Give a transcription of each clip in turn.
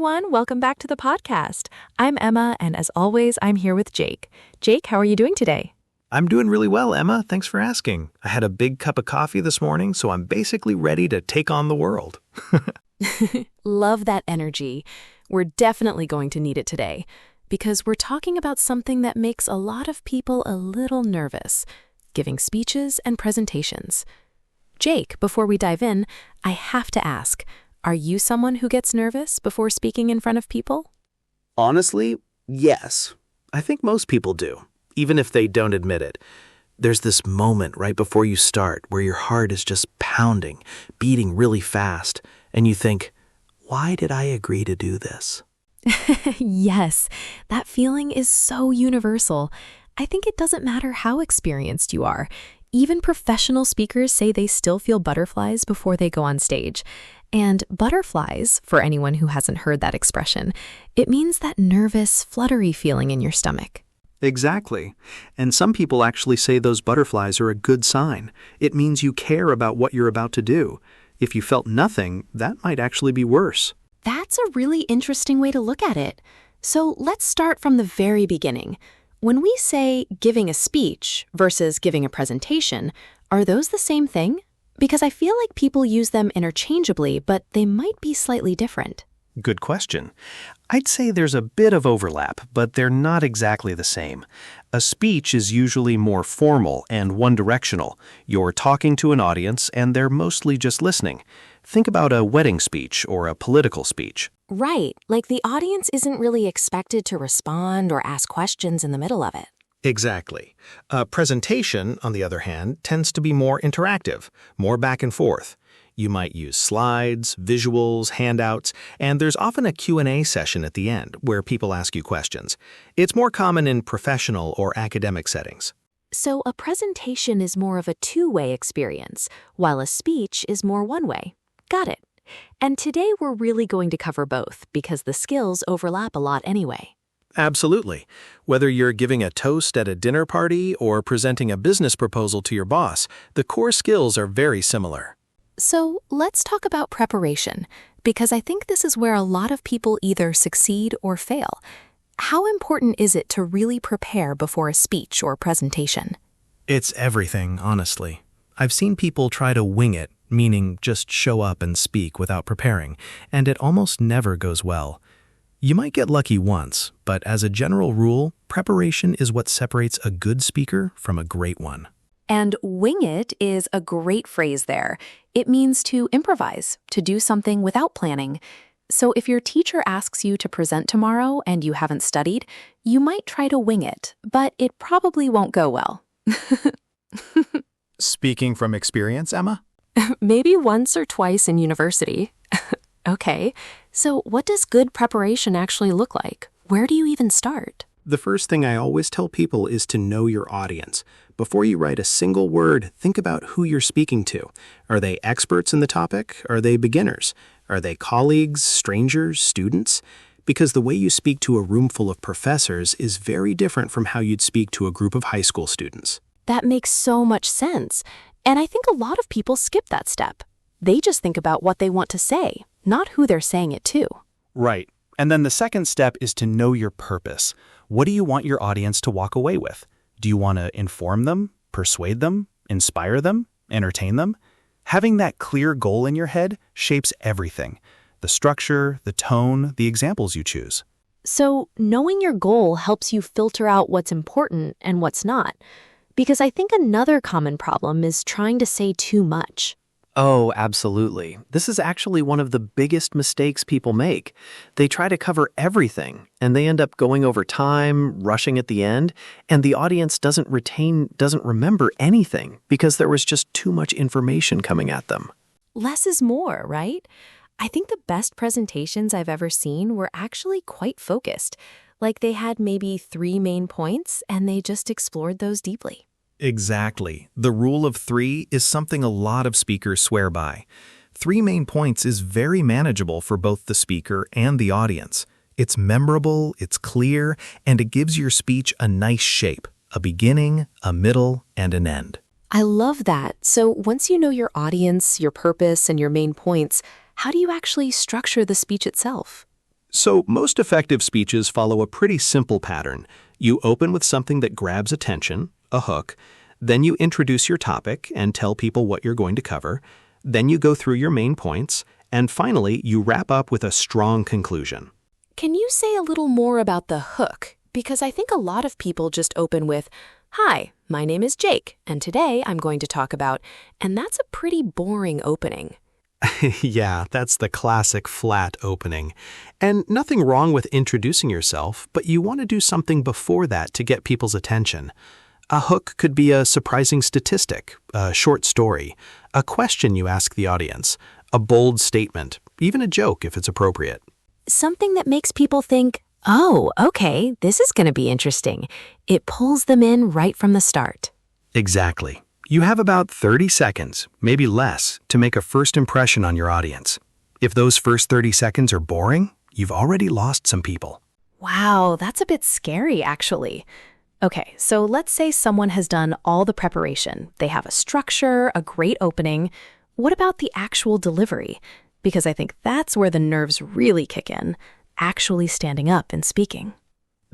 everyone. Welcome back to the podcast. I'm Emma, and as always, I'm here with Jake. Jake, how are you doing today? I'm doing really well, Emma. Thanks for asking. I had a big cup of coffee this morning, so I'm basically ready to take on the world. Love that energy. We're definitely going to need it today because we're talking about something that makes a lot of people a little nervous, giving speeches and presentations. Jake, before we dive in, I have to ask, are you someone who gets nervous before speaking in front of people? Honestly, yes. I think most people do, even if they don't admit it. There's this moment right before you start where your heart is just pounding, beating really fast, and you think, why did I agree to do this? Yes, that feeling is so universal. I think it doesn't matter how experienced you are. Even professional speakers say they still feel butterflies before they go on stage. And butterflies, for anyone who hasn't heard that expression, it means that nervous, fluttery feeling in your stomach. Exactly. And some people actually say those butterflies are a good sign. It means you care about what you're about to do. If you felt nothing, that might actually be worse. That's a really interesting way to look at it. So let's start from the very beginning. When we say giving a speech versus giving a presentation, are those the same thing? Because I feel like people use them interchangeably, but they might be slightly different. Good question. I'd say there's a bit of overlap, but they're not exactly the same. A speech is usually more formal and one-directional. You're talking to an audience, and they're mostly just listening. Think about a wedding speech or a political speech. Right, like the audience isn't really expected to respond or ask questions in the middle of it. Exactly. A presentation, on the other hand, tends to be more interactive, more back and forth. You might use slides, visuals, handouts, and there's often a Q&A session at the end where people ask you questions. It's more common in professional or academic settings. So a presentation is more of a two-way experience, while a speech is more one-way. Got it. And today we're really going to cover both because the skills overlap a lot anyway. Absolutely. Whether you're giving a toast at a dinner party or presenting a business proposal to your boss, the core skills are very similar. So let's talk about preparation, because I think this is where a lot of people either succeed or fail. How important is it to really prepare before a speech or presentation? It's everything, honestly. I've seen people try to wing it, meaning just show up and speak without preparing, and it almost never goes well. You might get lucky once, but as a general rule, preparation is what separates a good speaker from a great one. And wing it is a great phrase there. It means to improvise, to do something without planning. So if your teacher asks you to present tomorrow and you haven't studied, you might try to wing it, but it probably won't go well. Speaking from experience, Emma? Maybe once or twice in university. Okay, so what does good preparation actually look like? Where do you even start? The first thing I always tell people is to know your audience. Before you write a single word, think about who you're speaking to. Are they experts in the topic? Are they beginners? Are they colleagues, strangers, students? Because the way you speak to a room full of professors is very different from how you'd speak to a group of high school students. That makes so much sense. And I think a lot of people skip that step. They just think about what they want to say, not who they're saying it to. Right. And then the second step is to know your purpose. What do you want your audience to walk away with? Do you want to inform them, persuade them, inspire them, entertain them? Having that clear goal in your head shapes everything. The structure, the tone, the examples you choose. So knowing your goal helps you filter out what's important and what's not. Because I think another common problem is trying to say too much. Oh, absolutely. This is actually one of the biggest mistakes people make. They try to cover everything, and they end up going over time, rushing at the end, and the audience doesn't remember anything because there was just too much information coming at them. Less is more, right? I think the best presentations I've ever seen were actually quite focused. Like they had maybe 3 main points, and they just explored those deeply. Exactly. The rule of 3 is something a lot of speakers swear by. 3 main points is very manageable for both the speaker and the audience. It's memorable, it's clear, and it gives your speech a nice shape, a beginning, a middle, and an end. I love that. So once you know your audience, your purpose, and your main points, how do you actually structure the speech itself? So most effective speeches follow a pretty simple pattern. You open with something that grabs attention, a hook, then you introduce your topic and tell people what you're going to cover, then you go through your main points, and finally you wrap up with a strong conclusion. Can you say a little more about the hook? Because I think a lot of people just open with, "Hi, my name is Jake, and today I'm going to talk about," and that's a pretty boring opening. Yeah, that's the classic flat opening. And nothing wrong with introducing yourself, but you want to do something before that to get people's attention. A hook could be a surprising statistic, a short story, a question you ask the audience, a bold statement, even a joke if it's appropriate. Something that makes people think, "Oh, okay, this is going to be interesting." It pulls them in right from the start. Exactly. You have about 30 seconds, maybe less, to make a first impression on your audience. If those first 30 seconds are boring, you've already lost some people. Wow, that's a bit scary, actually. Okay, so let's say someone has done all the preparation. They have a structure, a great opening. What about the actual delivery? Because I think that's where the nerves really kick in, actually standing up and speaking.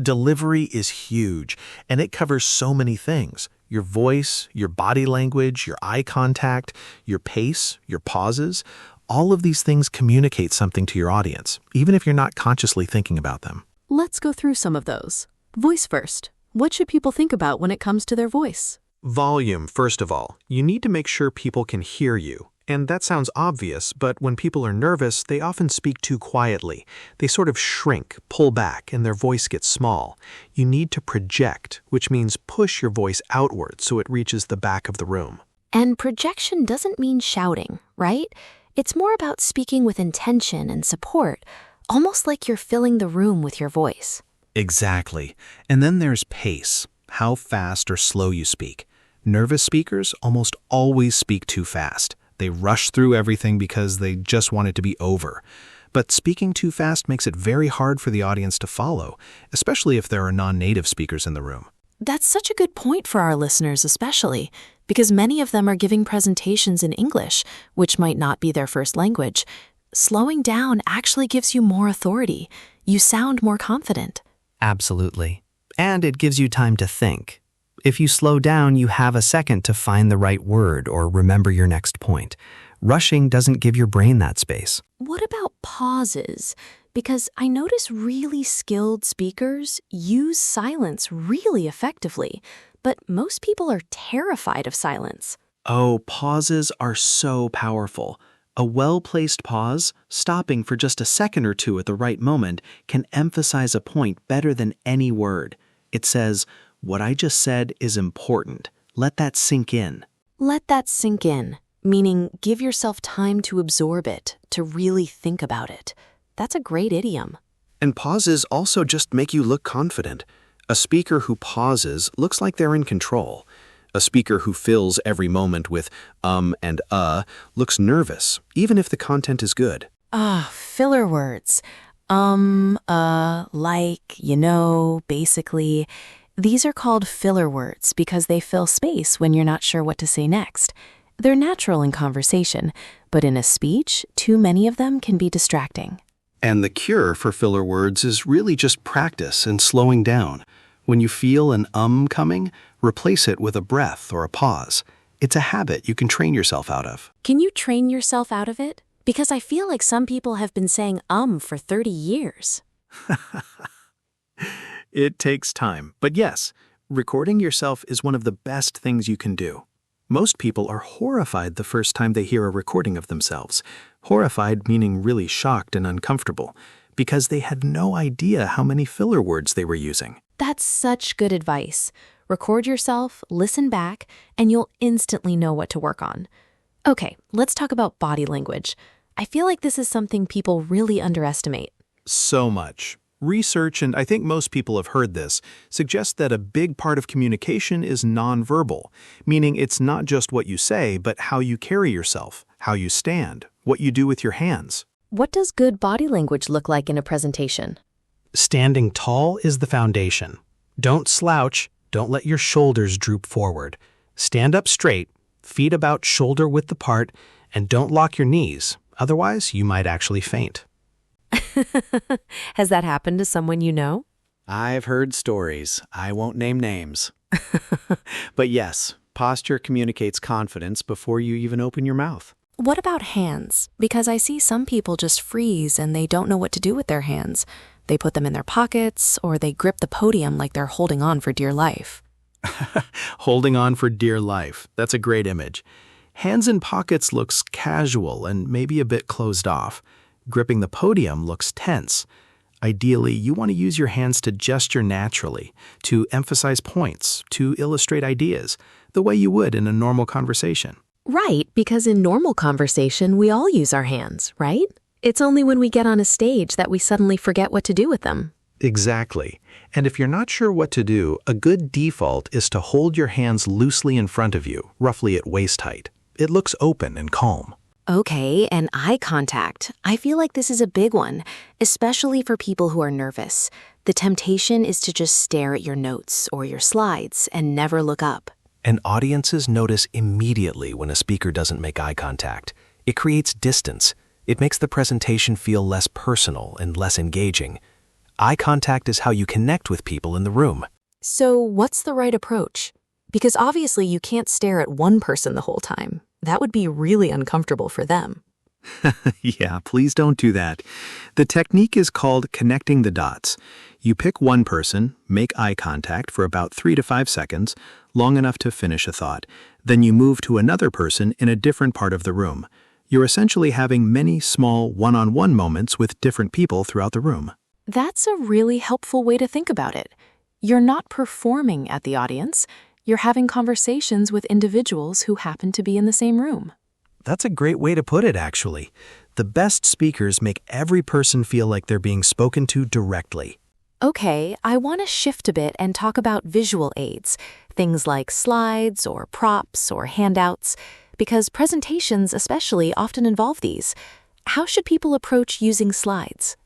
Delivery is huge, and it covers so many things. Your voice, your body language, your eye contact, your pace, your pauses. All of these things communicate something to your audience, even if you're not consciously thinking about them. Let's go through some of those. Voice first. What should people think about when it comes to their voice? Volume, first of all. You need to make sure people can hear you. And that sounds obvious, but when people are nervous, they often speak too quietly. They sort of shrink, pull back, and their voice gets small. You need to project, which means push your voice outward so it reaches the back of the room. And projection doesn't mean shouting, right? It's more about speaking with intention and support, almost like you're filling the room with your voice. Exactly. And then there's pace, how fast or slow you speak. Nervous speakers almost always speak too fast. They rush through everything because they just want it to be over. But speaking too fast makes it very hard for the audience to follow, especially if there are non-native speakers in the room. That's such a good point for our listeners especially, because many of them are giving presentations in English, which might not be their first language. Slowing down actually gives you more authority. You sound more confident. Absolutely. And it gives you time to think. If you slow down, you have a second to find the right word or remember your next point. Rushing doesn't give your brain that space. What about pauses? Because I notice really skilled speakers use silence really effectively, but most people are terrified of silence. Oh, pauses are so powerful. A well-placed pause, stopping for just a second or two at the right moment, can emphasize a point better than any word. It says, "What I just said is important. Let that sink in." Let that sink in, meaning give yourself time to absorb it, to really think about it. That's a great idiom. And pauses also just make you look confident. A speaker who pauses looks like they're in control. A speaker who fills every moment with and looks nervous, even if the content is good. Filler words. Like, basically. These are called filler words because they fill space when you're not sure what to say next. They're natural in conversation, but in a speech, too many of them can be distracting. And the cure for filler words is really just practice and slowing down. When you feel an coming, replace it with a breath or a pause. It's a habit you can train yourself out of. Can you train yourself out of it? Because I feel like some people have been saying for 30 years. It takes time, but yes, recording yourself is one of the best things you can do. Most people are horrified the first time they hear a recording of themselves. Horrified meaning really shocked and uncomfortable, because they had no idea how many filler words they were using. That's such good advice. Record yourself, listen back, and you'll instantly know what to work on. Okay, let's talk about body language. I feel like this is something people really underestimate. So much. Research, and I think most people have heard this, suggests that a big part of communication is nonverbal, meaning it's not just what you say, but how you carry yourself, how you stand, what you do with your hands. What does good body language look like in a presentation? Standing tall is the foundation. Don't slouch, don't let your shoulders droop forward. Stand up straight, feet about shoulder width apart, and don't lock your knees, otherwise you might actually faint. Has that happened to someone you know? I've heard stories. I won't name names. But yes, posture communicates confidence before you even open your mouth. What about hands? Because I see some people just freeze and they don't know what to do with their hands. They put them in their pockets or they grip the podium like they're holding on for dear life. Holding on for dear life. That's a great image. Hands in pockets looks casual and maybe a bit closed off. Gripping the podium looks tense. Ideally, you want to use your hands to gesture naturally, to emphasize points, to illustrate ideas, the way you would in a normal conversation. Right, because in normal conversation, we all use our hands, right? It's only when we get on a stage that we suddenly forget what to do with them. Exactly. And if you're not sure what to do, a good default is to hold your hands loosely in front of you, roughly at waist height. It looks open and calm. Okay, and eye contact. I feel like this is a big one, especially for people who are nervous. The temptation is to just stare at your notes or your slides and never look up. And audiences notice immediately when a speaker doesn't make eye contact. It creates distance. It makes the presentation feel less personal and less engaging. Eye contact is how you connect with people in the room. So what's the right approach? Because obviously you can't stare at one person the whole time. That would be really uncomfortable for them. Yeah, please don't do that. The technique is called connecting the dots. You pick one person, make eye contact for about 3 to 5 seconds, long enough to finish a thought. Then you move to another person in a different part of the room. You're essentially having many small one-on-one moments with different people throughout the room. That's a really helpful way to think about it. You're not performing at the audience. You're having conversations with individuals who happen to be in the same room. That's a great way to put it, actually. The best speakers make every person feel like they're being spoken to directly. Okay, I want to shift a bit and talk about visual aids, things like slides or props or handouts, because presentations especially often involve these. How should people approach using slides?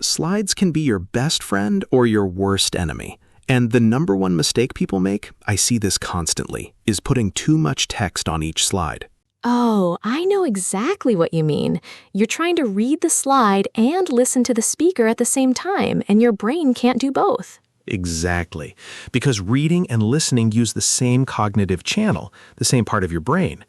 Slides can be your best friend or your worst enemy. And the number one mistake people make, I see this constantly, is putting too much text on each slide. Oh, I know exactly what you mean. You're trying to read the slide and listen to the speaker at the same time, and your brain can't do both. Exactly. Because reading and listening use the same cognitive channel, the same part of your brain.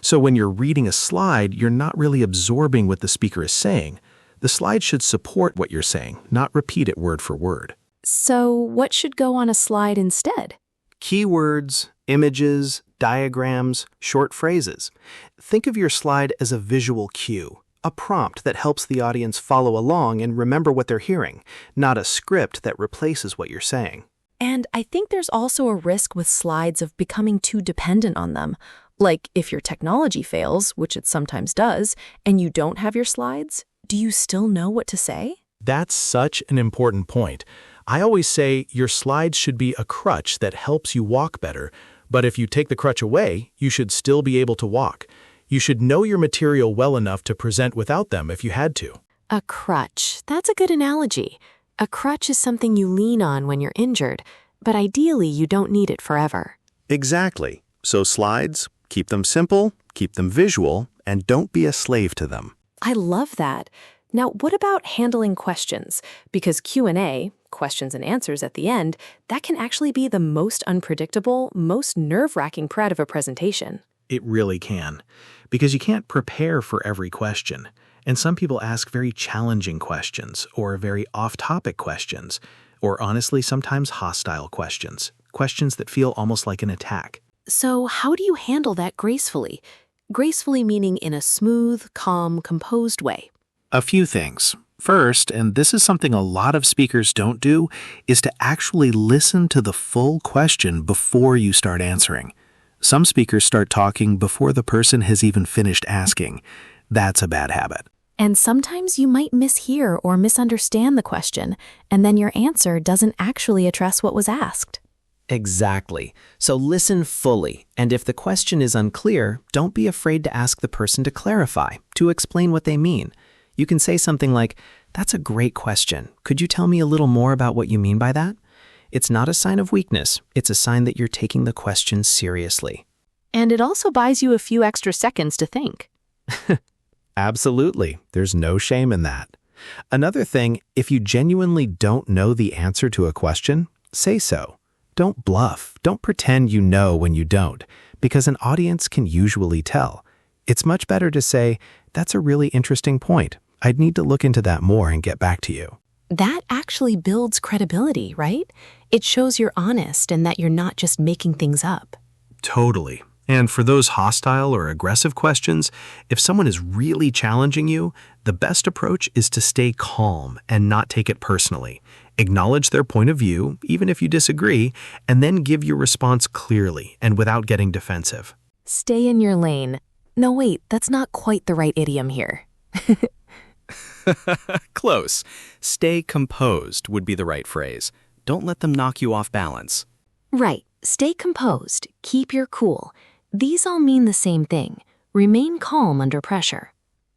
So when you're reading a slide, you're not really absorbing what the speaker is saying. The slide should support what you're saying, not repeat it word for word. So what should go on a slide instead? Keywords, images, diagrams, short phrases. Think of your slide as a visual cue, a prompt that helps the audience follow along and remember what they're hearing, not a script that replaces what you're saying. And I think there's also a risk with slides of becoming too dependent on them. Like if your technology fails, which it sometimes does, and you don't have your slides, do you still know what to say? That's such an important point. I always say your slides should be a crutch that helps you walk better, but if you take the crutch away, you should still be able to walk. You should know your material well enough to present without them if you had to. A crutch. That's a good analogy. A crutch is something you lean on when you're injured, but ideally you don't need it forever. Exactly. So slides, keep them simple, keep them visual, and don't be a slave to them. I love that. Now, what about handling questions? Because Q&A, questions and answers at the end, that can actually be the most unpredictable, most nerve-wracking part of a presentation. It really can, because you can't prepare for every question. And some people ask very challenging questions or very off-topic questions, or honestly, sometimes hostile questions, questions that feel almost like an attack. So how do you handle that gracefully? Gracefully meaning in a smooth, calm, composed way. A few things. First, and this is something a lot of speakers don't do, is to actually listen to the full question before you start answering. Some speakers start talking before the person has even finished asking. That's a bad habit. And sometimes you might mishear or misunderstand the question, and then your answer doesn't actually address what was asked. Exactly. So listen fully, and if the question is unclear, don't be afraid to ask the person to clarify, to explain what they mean. You can say something like, "That's a great question. Could you tell me a little more about what you mean by that?" It's not a sign of weakness. It's a sign that you're taking the question seriously. And it also buys you a few extra seconds to think. Absolutely. There's no shame in that. Another thing, if you genuinely don't know the answer to a question, say so. Don't bluff. Don't pretend you know when you don't, because an audience can usually tell. It's much better to say, "That's a really interesting point. I'd need to look into that more and get back to you." That actually builds credibility, right? It shows you're honest and that you're not just making things up. Totally. And for those hostile or aggressive questions, if someone is really challenging you, the best approach is to stay calm and not take it personally. Acknowledge their point of view, even if you disagree, and then give your response clearly and without getting defensive. Stay in your lane. No, wait, that's not quite the right idiom here. Close. Stay composed would be the right phrase. Don't let them knock you off balance. Right. Stay composed. Keep your cool. These all mean the same thing. Remain calm under pressure.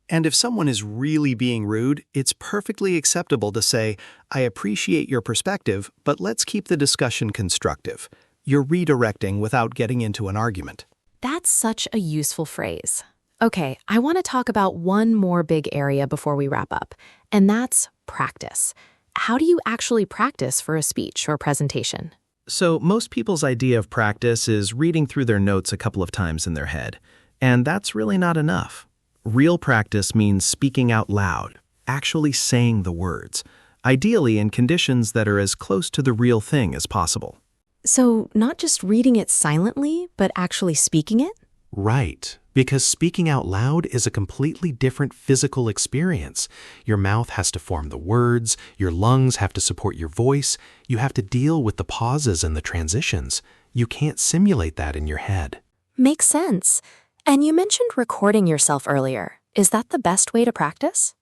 And if someone is really being rude, it's perfectly acceptable to say, "I appreciate your perspective, but let's keep the discussion constructive." You're redirecting without getting into an argument. That's such a useful phrase. Okay, I want to talk about one more big area before we wrap up, and that's practice. How do you actually practice for a speech or presentation? So most people's idea of practice is reading through their notes a couple of times in their head, and that's really not enough. Real practice means speaking out loud, actually saying the words, ideally in conditions that are as close to the real thing as possible. So, not just reading it silently, but actually speaking it? Right, because speaking out loud is a completely different physical experience. Your mouth has to form the words, your lungs have to support your voice, you have to deal with the pauses and the transitions. You can't simulate that in your head. Makes sense. And you mentioned recording yourself earlier. Is that the best way to practice?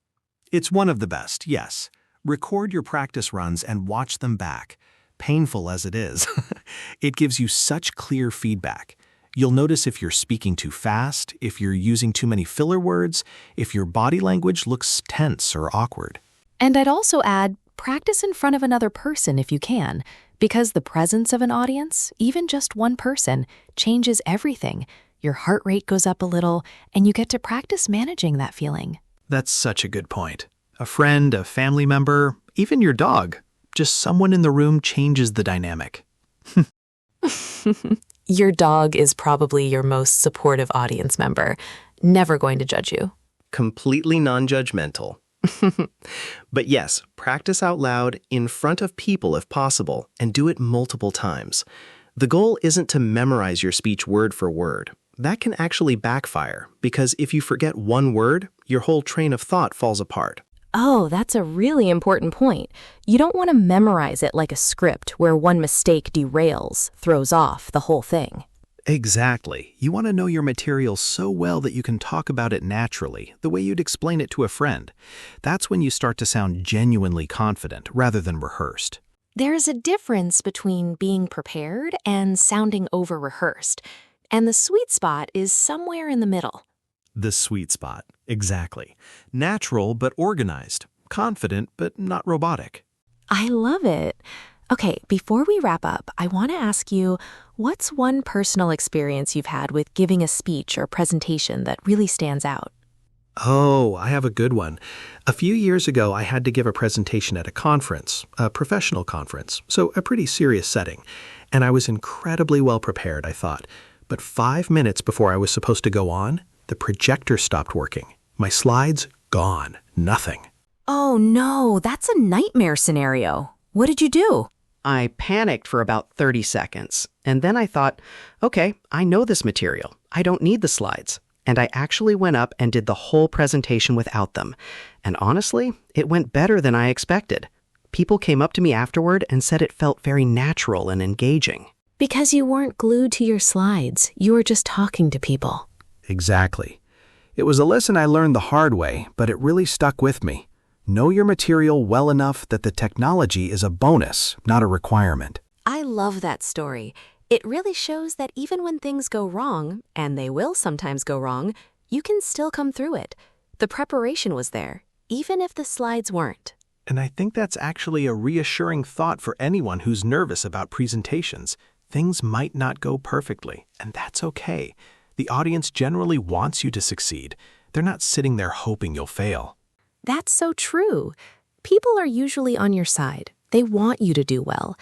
It's one of the best, yes. Record your practice runs and watch them back. Painful as it is, it gives you such clear feedback. You'll notice if you're speaking too fast, if you're using too many filler words, if your body language looks tense or awkward. And I'd also add, practice in front of another person if you can, because the presence of an audience, even just one person, changes everything. Your heart rate goes up a little, and you get to practice managing that feeling. That's such a good point. A friend, a family member, even your dog. Just someone in the room changes the dynamic. Your dog is probably your most supportive audience member, never going to judge you. Completely non-judgmental. But yes, practice out loud in front of people if possible, and do it multiple times. The goal isn't to memorize your speech word for word. That can actually backfire, because if you forget one word, your whole train of thought falls apart. Oh, that's a really important point. You don't want to memorize it like a script where one mistake derails, throws off the whole thing. Exactly. You want to know your material so well that you can talk about it naturally, the way you'd explain it to a friend. That's when you start to sound genuinely confident rather than rehearsed. There's a difference between being prepared and sounding over-rehearsed, and the sweet spot is somewhere in the middle. The sweet spot. Exactly. Natural but organized. Confident but not robotic. I love it. Okay, before we wrap up, I want to ask you, what's one personal experience you've had with giving a speech or presentation that really stands out? Oh, I have a good one. A few years ago, I had to give a presentation at a conference, a professional conference, so a pretty serious setting. And I was incredibly well prepared, I thought. But 5 minutes before I was supposed to go on, the projector stopped working. My slides, gone. Nothing. Oh no, that's a nightmare scenario. What did you do? I panicked for about 30 seconds, and then I thought, okay, I know this material. I don't need the slides. And I actually went up and did the whole presentation without them. And honestly, it went better than I expected. People came up to me afterward and said it felt very natural and engaging. Because you weren't glued to your slides. You were just talking to people. Exactly. It was a lesson I learned the hard way, but it really stuck with me. Know your material well enough that the technology is a bonus, not a requirement. I love that story. It really shows that even when things go wrong, and they will sometimes go wrong, you can still come through it. The preparation was there, even if the slides weren't. And I think that's actually a reassuring thought for anyone who's nervous about presentations. Things might not go perfectly, and that's okay. The audience generally wants you to succeed. They're not sitting there hoping you'll fail. That's so true. People are usually on your side. They want you to do well.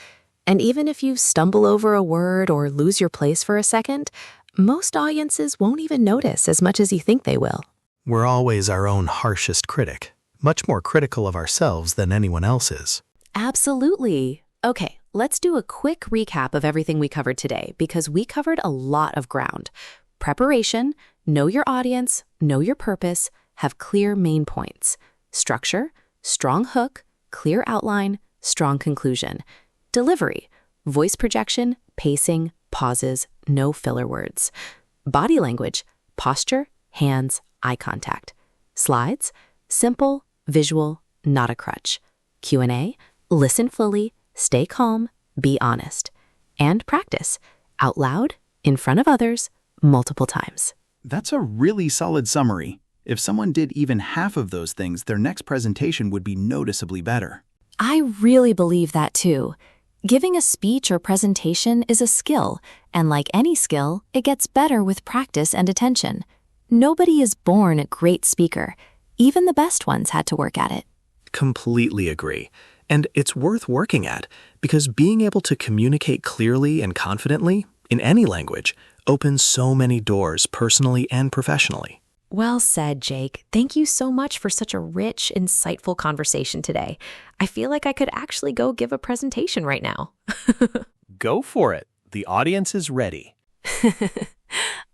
And even if you stumble over a word or lose your place for a second, most audiences won't even notice as much as you think they will. We're always our own harshest critic, much more critical of ourselves than anyone else is. Absolutely. Okay, let's do a quick recap of everything we covered today because we covered a lot of ground. Preparation, know your audience, know your purpose, have clear main points. Structure, strong hook, clear outline, strong conclusion. Delivery, voice projection, pacing, pauses, no filler words. Body language, posture, hands, eye contact. Slides, simple, visual, not a crutch. Q&A, listen fully, stay calm, be honest. And practice, out loud, in front of others, multiple times. That's a really solid summary. If someone did even half of those things, their next presentation would be noticeably better. I really believe that too. Giving a speech or presentation is a skill, and like any skill, it gets better with practice and attention. Nobody is born a great speaker. Even the best ones had to work at it. Completely agree. And it's worth working at because being able to communicate clearly and confidently in any language opens so many doors personally and professionally. Well said, Jake. Thank you so much for such a rich, insightful conversation today. I feel like I could actually go give a presentation right now. Go for it. The audience is ready.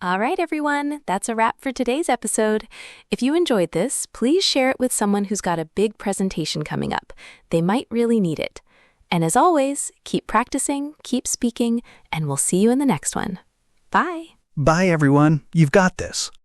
All right, everyone. That's a wrap for today's episode. If you enjoyed this, please share it with someone who's got a big presentation coming up. They might really need it. And as always, keep practicing, keep speaking, and we'll see you in the next one. Bye. Bye, everyone. You've got this.